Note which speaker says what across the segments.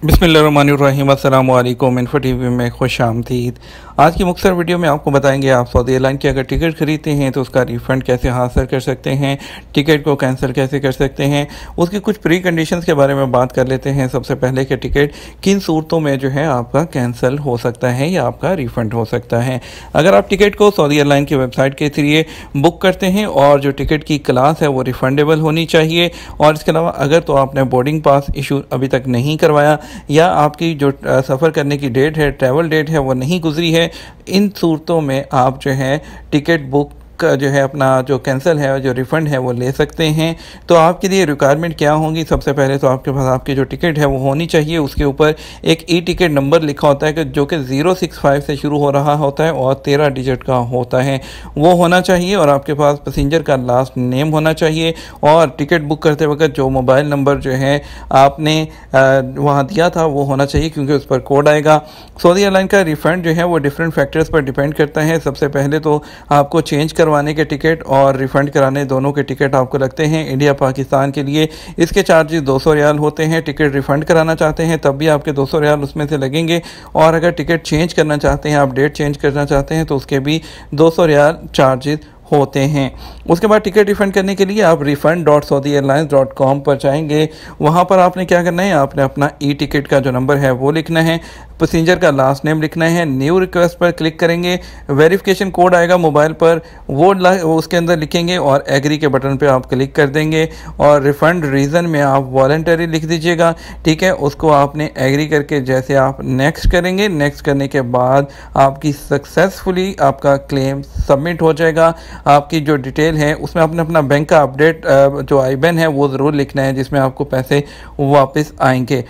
Speaker 1: बिस्मिल्लाहिर्रहमानिर्रहीम। अस्सलामु अलैकुम। इन्फो टीवी में खुश आमदीद। आज की मुख्तसर वीडियो में आपको बताएंगे आप सऊदी एयरलाइन की अगर टिकट खरीदते हैं तो उसका रिफ़ंड कैसे हासिल कर सकते हैं, टिकट को कैंसिल कैसे कर सकते हैं, उसकी कुछ प्री कंडीशंस के बारे में बात कर लेते हैं। सबसे पहले कि टिकट किन सूरतों में जो है आपका कैंसिल हो सकता है या आपका रिफ़ंड हो सकता है। अगर आप टिकट को सऊदी एयरलाइन की वेबसाइट के जरिए बुक करते हैं और जो टिकट की क्लास है वो रिफ़ंडेबल होनी चाहिए, और इसके अलावा अगर तो आपने बोर्डिंग पास इशू अभी तक नहीं करवाया या आपकी जो सफ़र करने की डेट है, ट्रैवल डेट है, वो नहीं गुजरी है, इन सूरतों में आप जो है टिकट बुक का जो है अपना जो कैंसिल है, जो रिफ़ंड है वो ले सकते हैं। तो आपके लिए रिक्वायरमेंट क्या होंगी? सबसे पहले तो आपके पास आपकी जो टिकट है वो होनी चाहिए, उसके ऊपर एक ई टिकट नंबर लिखा होता है कि जो कि 065 से शुरू हो रहा होता है और 13 डिजिट का होता है, वो होना चाहिए। और आपके पास पैसेंजर का लास्ट नेम होना चाहिए, और टिकट बुक करते वक्त जो मोबाइल नंबर जो है आपने वहाँ दिया था वो होना चाहिए, क्योंकि उस पर कोड आएगा। सऊदी एयरलाइन का रिफ़ंड जो है वो डिफरेंट फैक्टर्स पर डिपेंड करता है। सबसे पहले तो आपको चेंज करवाने के टिकट और रिफ़ंड कराने दोनों के टिकट आपको लगते हैं। इंडिया पाकिस्तान के लिए इसके चार्जेस 200 रियाल होते हैं। टिकट रिफ़ंड कराना चाहते हैं तब भी आपके 200 रियाल उसमें से लगेंगे, और अगर टिकट चेंज करना चाहते हैं, आप डेट चेंज करना चाहते हैं, तो उसके भी 200 रियाल चार्जेस होते हैं। उसके बाद टिकट रिफ़ंड करने के लिए आप refund.saudieairlines.com पर जाएंगे। वहाँ पर आपने क्या करना है, आपने अपना ई टिकट का जो नंबर है वो लिखना है, पैसेंजर का लास्ट नेम लिखना है, न्यू रिक्वेस्ट पर क्लिक करेंगे, वेरिफिकेशन कोड आएगा मोबाइल पर, वो उसके अंदर लिखेंगे और एग्री के बटन पे आप क्लिक कर देंगे, और रिफ़ंड रीज़न में आप वॉलंटरी लिख दीजिएगा। ठीक है, उसको आपने एग्री करके जैसे आप नेक्स्ट करेंगे, नेक्स्ट करने के बाद आपकी सक्सेसफुली आपका क्लेम सबमिट हो जाएगा। आपकी जो डिटेल है उसमें आपने अपना बैंक का अपडेट जो आईबैन है वो ज़रूर लिखना है, जिसमें आपको पैसे वापस आएंगे।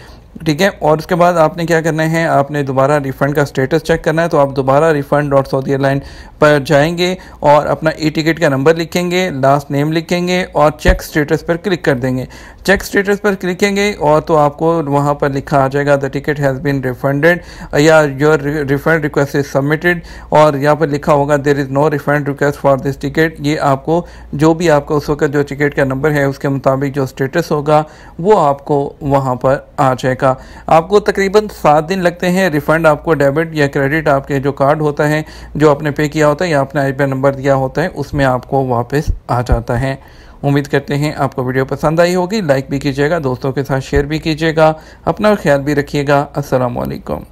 Speaker 1: ठीक है, और उसके बाद आपने क्या करना है, आपने दोबारा रिफ़ंड का स्टेटस चेक करना है। तो आप दोबारा refund.saudieairline पर जाएंगे और अपना ई टिकट का नंबर लिखेंगे, लास्ट नेम लिखेंगे और चेक स्टेटस पर क्लिक कर देंगे। चेक स्टेटस पर क्लिकेंगे और तो आपको वहाँ पर लिखा आ जाएगा the ticket has been refunded या your refund request is submitted, और यहाँ पर लिखा होगा there is no refund request for this ticket. ये आपको जो भी आपका उस वक्त जो टिकट का नंबर है उसके मुताबिक जो स्टेटस होगा वो आपको वहाँ पर आ जाएगा। आपको तकरीबन 7 दिन लगते हैं। रिफ़ंड आपको डेबिट या क्रेडिट आपके जो कार्ड होता है जो आपने पे किया होता है या आपने आईपीआई नंबर दिया होता है उसमें आपको वापस आ जाता है। उम्मीद करते हैं आपको वीडियो पसंद आई होगी। लाइक भी कीजिएगा, दोस्तों के साथ शेयर भी कीजिएगा, अपना ख्याल भी रखिएगा। अस्सलामु अलैकुम।